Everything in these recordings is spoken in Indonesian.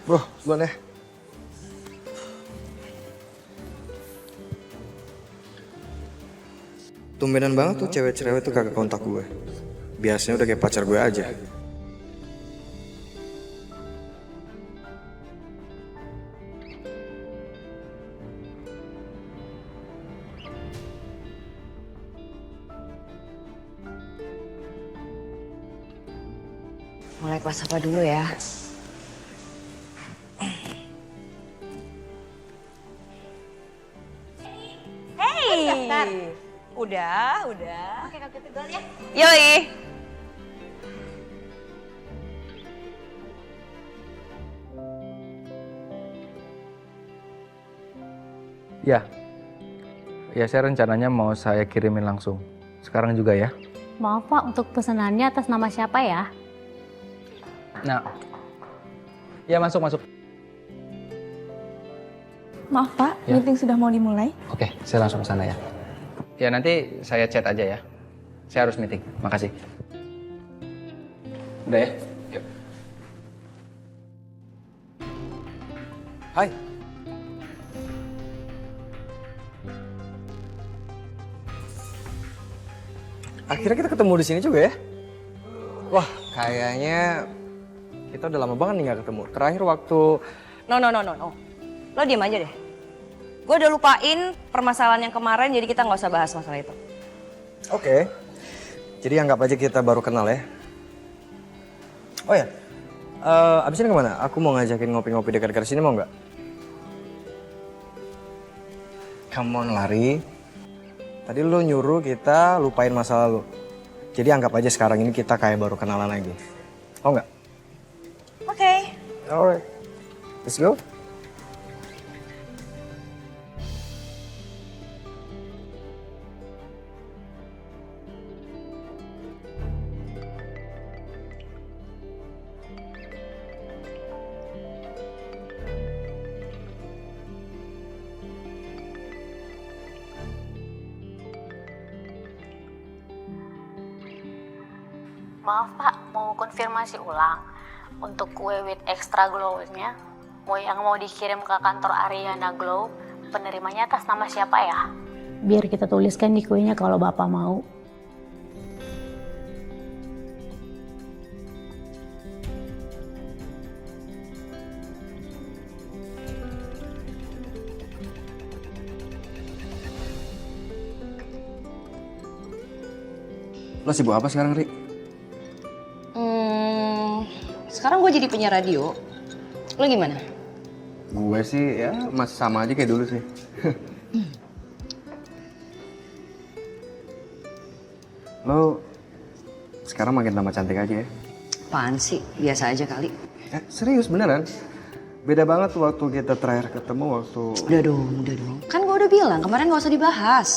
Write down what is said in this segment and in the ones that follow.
Bro, duluan ya. Tumbenan banget tuh cewek-cewek tuh kagak kontak gue. Biasanya udah kayak pacar gue aja. Mulai kelas apa dulu ya? Hey, udah. Oke, kalau gitu duluan ya. Yoi. Ya, saya rencananya mau saya kirimin langsung. Sekarang juga ya. Maaf Pak, untuk pesanannya atas nama siapa ya? Nah, ya masuk. Maaf Pak, Ya. meeting sudah mau dimulai. Oke, saya langsung ke sana ya. Ya nanti saya chat aja ya. Saya harus meeting. Makasih. Udah ya? Yuk. Hai. Akhirnya kita ketemu di sini juga ya. Wah, kayaknya kita udah lama banget nih gak ketemu. Terakhir waktu... No. Lo diem aja deh. Gue udah lupain permasalahan yang kemarin, jadi kita nggak usah bahas masalah itu. Oke. Jadi anggap aja kita baru kenal ya. Oh ya, abis ini kemana? Aku mau ngajakin ngopi-ngopi dekat-dekat sini, mau nggak? Come on, Lari. Tadi lu nyuruh kita lupain masa lalu. Jadi anggap aja sekarang ini kita kayak baru kenalan lagi. Mau nggak? Oke. Alright. Let's go. Maaf Pak, mau konfirmasi ulang. Untuk kue with extra glow-nya, yang mau dikirim ke kantor Ariana Glow, penerimanya atas nama siapa ya? Biar kita tuliskan di kuenya kalau Bapak mau. Lo sibuk apa sekarang, Ri? Sekarang gue jadi penyiar radio. Lo gimana? Gue sih ya masih sama aja kayak dulu sih. Lo sekarang makin tambah cantik aja ya. Apaan sih? Biasa aja kali. Serius beneran. Beda banget tuh waktu kita terakhir ketemu waktu... Udah dong. Kan gue udah bilang, kemarin gak usah dibahas.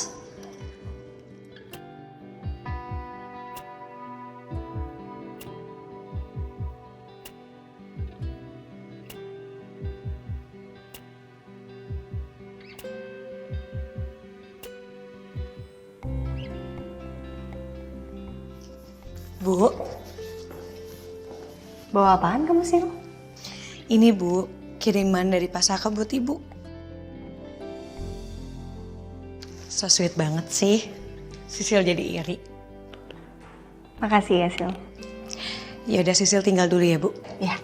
Bu, Bawa apaan kamu sih lo? ini Bu, kiriman dari Pasaka buat Ibu. So sweet banget sih. Sisil jadi iri. Makasih ya, Sil. Ya udah Sisil tinggal dulu ya, Bu. Ya.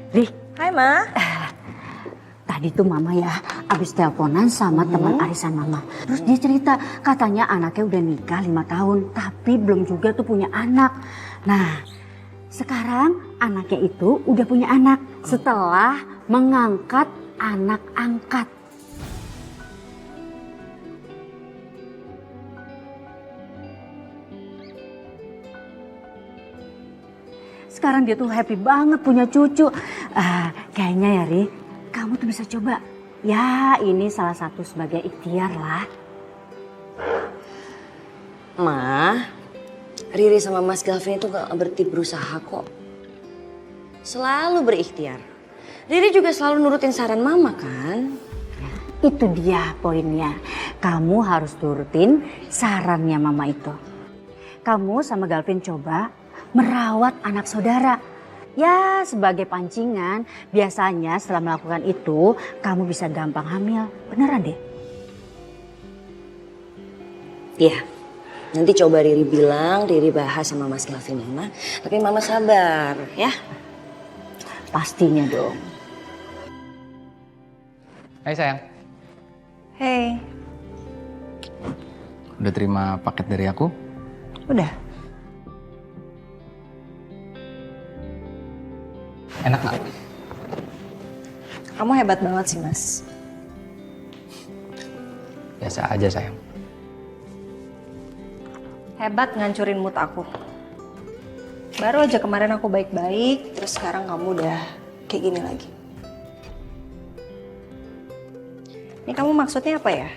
Ri, Hai, Ma. tadi tuh Mama ya abis teleponan sama teman arisan Mama. Terus dia cerita katanya anaknya udah nikah 5 tahun tapi belum juga tuh punya anak. Nah, sekarang anaknya itu udah punya anak setelah mengangkat anak angkat. Sekarang dia tuh happy banget punya cucu. Kayaknya ya Ri, kamu kamu tuh bisa coba. Ya, ini salah satu sebagai ikhtiar lah. Ma, Riri sama Mas Gavin itu gak berhenti berusaha kok. Selalu berikhtiar. Riri juga selalu nurutin saran mama kan? Itu dia poinnya. Kamu harus turutin sarannya mama itu. Kamu sama Galvin coba merawat anak saudara. Ya, sebagai pancingan, biasanya setelah melakukan itu, kamu bisa gampang hamil. Beneran deh. Iya, nanti coba Riri bilang, Riri bahas sama Mas Gavin Mama. Tapi Mama sabar ya. Pastinya dong. Hai sayang, Hey, udah terima paket dari aku? udah. Enak gak? Kamu hebat banget sih, Mas. Biasa aja sayang. Hebat ngancurin mood aku. Baru aja kemarin aku baik-baik, terus sekarang kamu udah kayak gini lagi. Ini kamu maksudnya apa ya?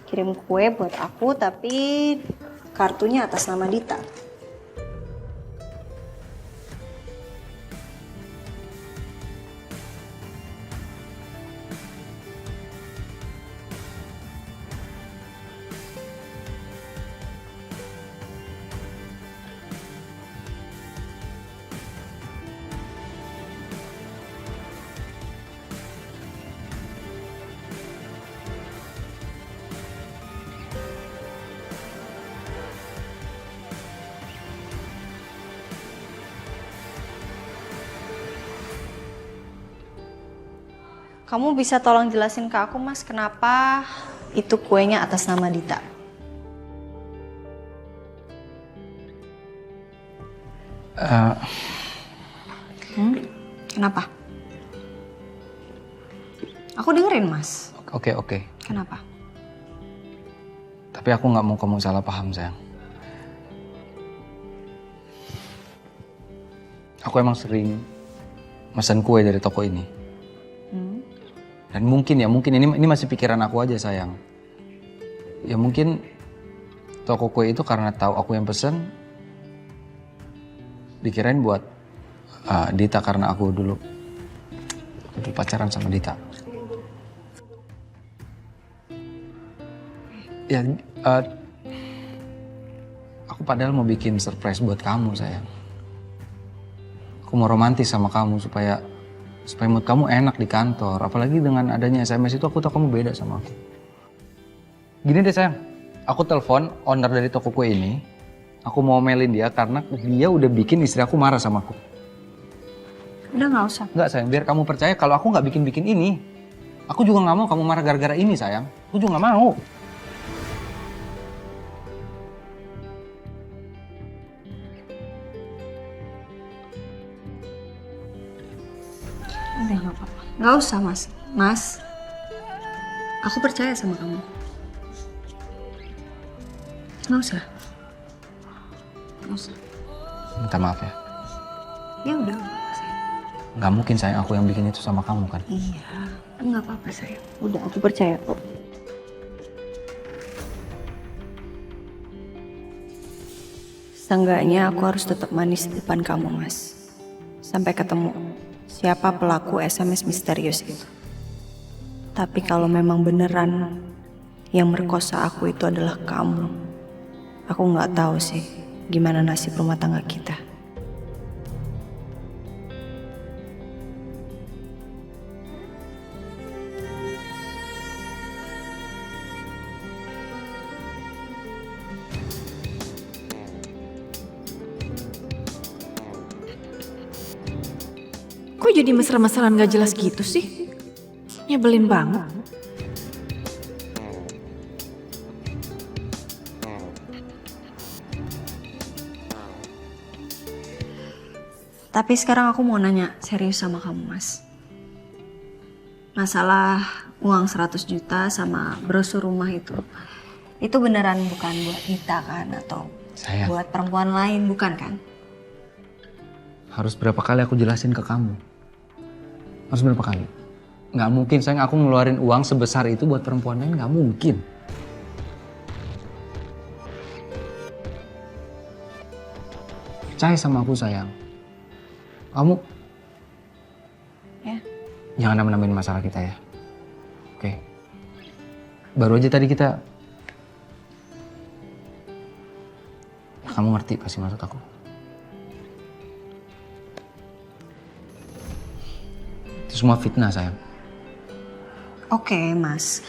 Kirim kue buat aku tapi kartunya atas nama Dita. Kamu bisa tolong jelasin ke aku, Mas, kenapa itu kuenya atas nama Dita? Kenapa? Aku dengerin, Mas. Oke. Kenapa? Tapi aku nggak mau kamu salah paham sayang. Aku emang sering pesan kue dari toko ini. Dan mungkin ini masih pikiran aku aja sayang. Ya mungkin toko kue itu karena tahu aku yang pesen, dikirain buat Dita karena aku dulu pacaran sama Dita. Ya, aku padahal mau bikin surprise buat kamu sayang. Aku mau romantis sama kamu supaya mood kamu enak di kantor. Apalagi dengan adanya SMS itu aku tahu kamu beda sama aku. Gini deh sayang, aku telepon owner dari toko kue ini. Aku mau melin dia karena dia udah bikin istri aku marah sama aku. Udah nggak usah. Enggak sayang, biar kamu percaya kalau aku nggak bikin ini. Aku juga nggak mau kamu marah gara-gara ini sayang. Aku juga nggak mau. Udah nggak apa-apa. Nggak usah, Mas. Mas, aku percaya sama kamu. Nggak usah. Nggak usah. Minta maaf ya. Ya udah, nggak apa-apa, sayang. Nggak mungkin sayang aku yang bikin itu sama kamu kan. Iya, nggak apa-apa, sayang. Udah, aku percaya kok. Seenggaknya aku harus tetap manis di depan kamu, Mas. Sampai ketemu siapa pelaku SMS misterius itu. Tapi kalau memang beneran yang merkosa aku itu adalah kamu, aku nggak tahu sih gimana nasib rumah tangga kita. Kok jadi mesra-mesraan gak jelas gitu sih? Nyebelin banget. Tapi sekarang aku mau nanya serius sama kamu, Mas. Masalah uang 100 juta sama brosur rumah itu beneran bukan buat Dita kan? Atau Sayang, buat perempuan lain, bukan kan? harus berapa kali aku jelasin ke kamu? Harus berapa kali? Nggak mungkin sayang, aku ngeluarin uang sebesar itu buat perempuan lain, nggak mungkin. Percaya sama aku sayang. Kamu Ya. jangan nambah-nambahin masalah kita ya. Oke. Baru aja tadi kita... Kamu ngerti pasti maksud aku. Itu semua fitnah sayang. Oke, Mas.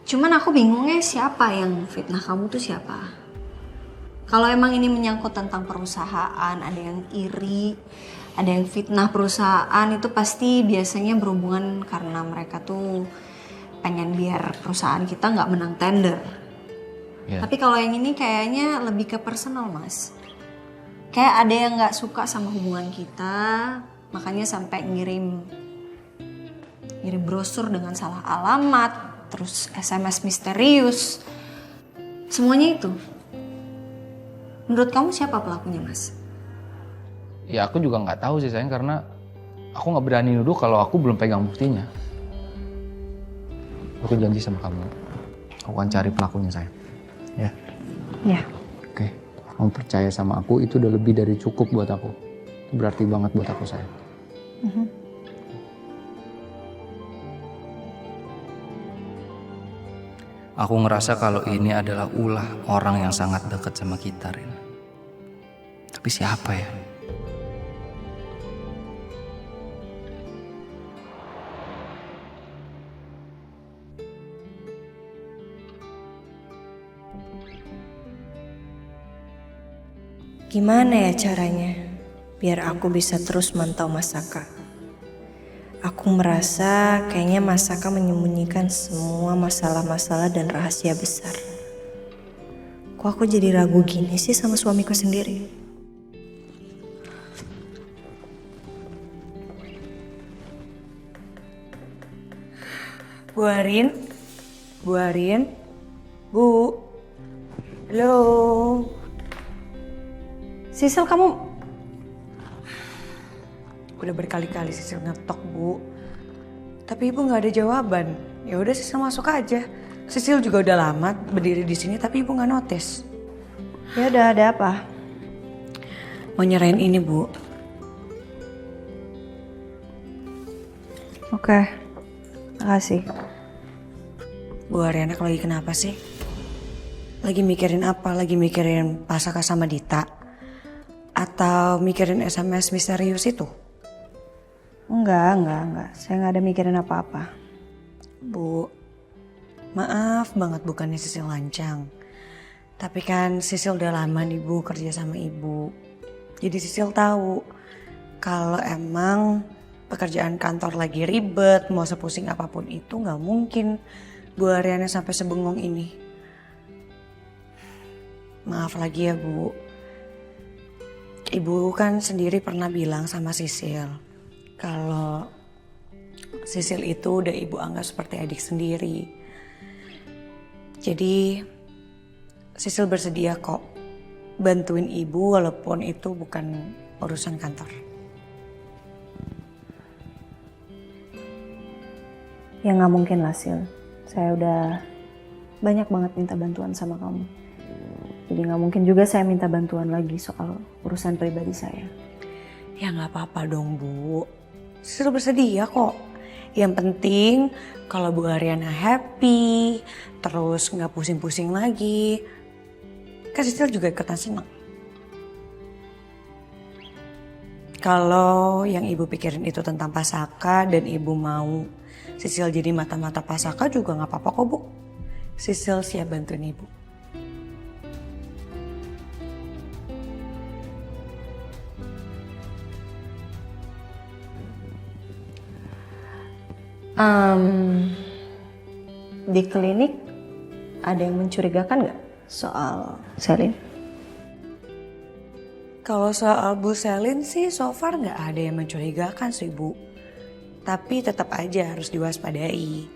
Cuman aku bingungnya siapa yang fitnah kamu tuh siapa? Kalau emang ini menyangkut tentang perusahaan, ada yang iri, ada yang fitnah perusahaan, itu pasti biasanya berhubungan karena mereka tuh pengen biar perusahaan kita nggak menang tender. Yeah. Tapi kalau yang ini kayaknya lebih ke personal, Mas. Kayak ada yang nggak suka sama hubungan kita, makanya sampai ngirim brosur dengan salah alamat, terus SMS misterius, semuanya itu. Menurut kamu siapa pelakunya, Mas? Ya aku juga nggak tahu sih sayang, karena aku nggak berani nuduh kalau aku belum pegang buktinya. Aku janji sama kamu, aku akan cari pelakunya sayang. Ya. Ya. Oke, kamu percaya sama aku, itu udah lebih dari cukup buat aku. Itu berarti banget buat aku sayang. Aku ngerasa kalau ini adalah ulah orang yang sangat dekat sama kita, Rin. Tapi siapa ya? Gimana ya caranya biar aku bisa terus mantau Mas Saka? Aku merasa kayaknya Mas Saka menyembunyikan semua masalah-masalah dan rahasia besar. Kok aku jadi ragu gini sih sama suamiku sendiri? Bu Arin, Bu Arin, Bu, halo. Sisil, kamu udah berkali-kali Sisil ngetok, Bu. Tapi Ibu nggak ada jawaban. Ya udah Sisil masuk aja. Sisil juga udah lama berdiri di sini tapi Ibu nggak notice. Ya udah, ada apa? Mau nyerahin ini, Bu. Oke. Makasih. Bu Ariana lagi kenapa sih? Lagi mikirin apa? Lagi mikirin Pasaka sama Dita? Atau mikirin SMS misterius itu? Enggak. Saya nggak ada mikirin apa-apa. Bu, maaf banget bukannya Sisil lancang. Tapi kan Sisil udah lama nih Bu kerja sama Ibu. Jadi Sisil tahu kalau emang pekerjaan kantor lagi ribet, mau sepusing apapun itu nggak mungkin Bu Ariana sampai sebengong ini. Maaf lagi ya Bu. Ibu kan sendiri pernah bilang sama Sisil kalau Sisil itu udah Ibu anggap seperti adik sendiri. Jadi Sisil bersedia kok bantuin Ibu walaupun itu bukan urusan kantor. Ya nggak mungkin lah Sil. Saya udah banyak banget minta bantuan sama kamu. Jadi nggak mungkin juga saya minta bantuan lagi soal urusan pribadi saya. Ya nggak apa-apa dong Bu. Sisil bersedia kok. Yang penting kalau Bu Ariana happy, terus nggak pusing-pusing lagi, kan Sisil juga ikutan senang. Kalau yang Ibu pikirin itu tentang Pasaka dan Ibu mau Sisil jadi mata-mata Pasaka juga nggak apa-apa kok Bu. Sisil siap bantuin Ibu. Di klinik ada yang mencurigakan nggak soal Selin? Kalau soal Bu Selin sih so far nggak ada yang mencurigakan sih Bu. Tapi tetap aja harus diwaspadai.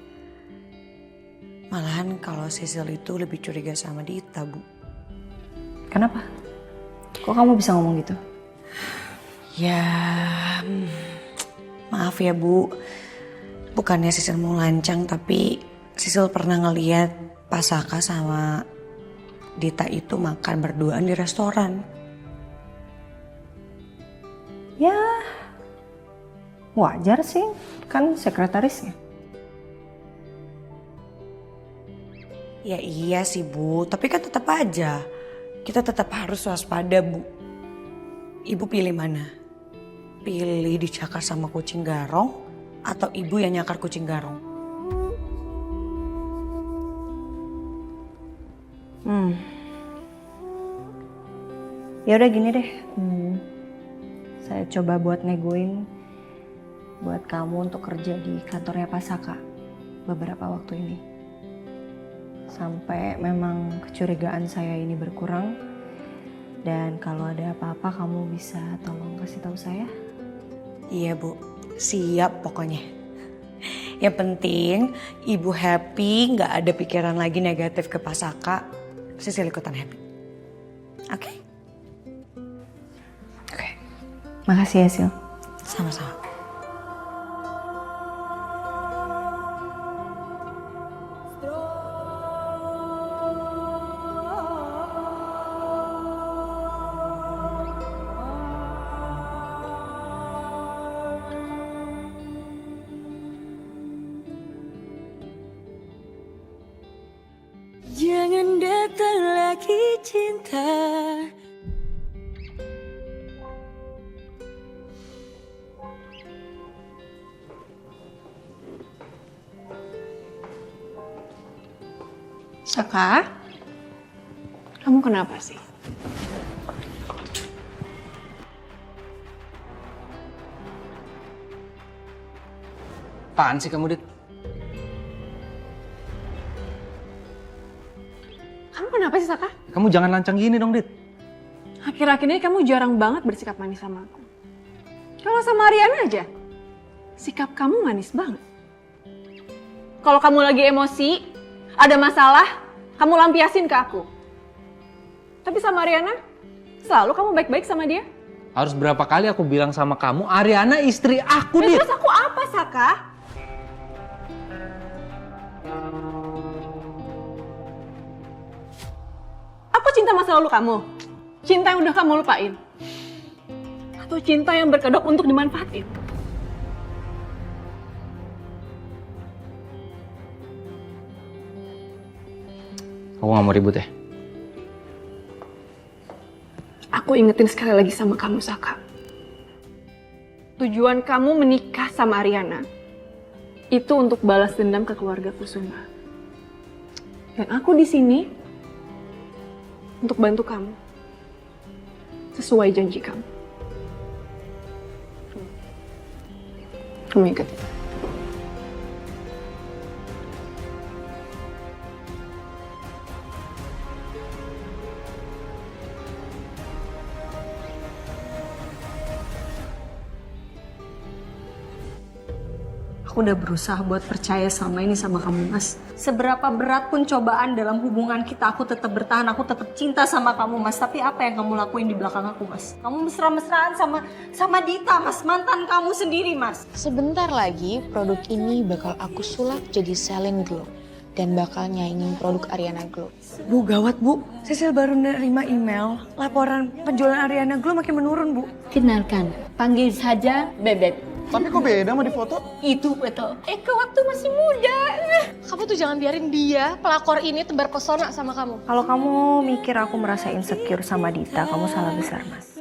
Malahan kalau Sisil itu lebih curiga sama Dita Bu. Kenapa? Kok kamu bisa ngomong gitu? Ya Maaf ya Bu, bukannya Sisil mau lancang, tapi Sisil pernah ngeliat Pasaka sama Dita itu makan berduaan di restoran. Ya, wajar sih, kan sekretarisnya. Ya iya sih Bu, tapi kan tetap aja kita tetap harus waspada Bu. Ibu pilih mana? Pilih dicakar sama kucing garong atau ibu yang nyakar kucing garong? Ya udah gini deh. Saya coba buat negoin buat kamu untuk kerja di kantornya Pasaka beberapa waktu ini. Sampai memang kecurigaan saya ini berkurang. Dan kalau ada apa-apa kamu bisa tolong kasih tahu saya. Iya Bu, siap pokoknya. Yang penting ibu happy, nggak ada pikiran lagi negatif ke Pasaka. Sisil ikutan happy. Oke? Oke. Makasih ya Sil. Sama-sama. Jangan datang lagi cinta. Saka, kamu kenapa sih? Apaan sih kamu, Dit? Kamu kenapa sih, Saka? Kamu jangan lancang gini dong, Dit. Akhir-akhir ini kamu jarang banget bersikap manis sama aku. Kalau sama Ariana aja, sikap kamu manis banget. Kalau kamu lagi emosi, ada masalah, kamu lampiasin ke aku. Tapi sama Ariana, selalu kamu baik-baik sama dia. Harus berapa kali aku bilang sama kamu, Ariana istri aku, Dit. Terus aku apa, Saka? Apa cinta masa lalu kamu? Cinta yang udah kamu lupain? Atau cinta yang berkedok untuk dimanfaatin? Aku gak mau ribut ya? Aku ingetin sekali lagi sama kamu, Saka. Tujuan kamu menikah sama Ariana itu untuk balas dendam ke keluarga Kusuma. Dan aku di sini untuk bantu kamu. Sesuai janji kamu. Kamu ingat itu? Aku udah berusaha buat percaya selama ini sama kamu, Mas. Seberapa berat pun cobaan dalam hubungan kita, aku tetap bertahan, aku tetap cinta sama kamu, Mas. Tapi apa yang kamu lakuin di belakang aku, Mas? Kamu mesra-mesraan sama Dita, Mas. Mantan kamu sendiri, Mas. Sebentar lagi produk ini bakal aku sulap jadi Selling Glow dan bakal nyaingin produk Ariana Glow. Bu, gawat Bu. Sisil baru nerima email, laporan penjualan Ariana Glow makin menurun Bu. Kenalkan, panggil saja Bebek. Tapi kok beda sama di foto? Itu betul. Eka waktu masih muda. Kamu tuh jangan biarin dia, pelakor ini tebar pesona sama kamu. Kalau kamu mikir aku merasa insecure sama Dita, kamu salah besar, Mas.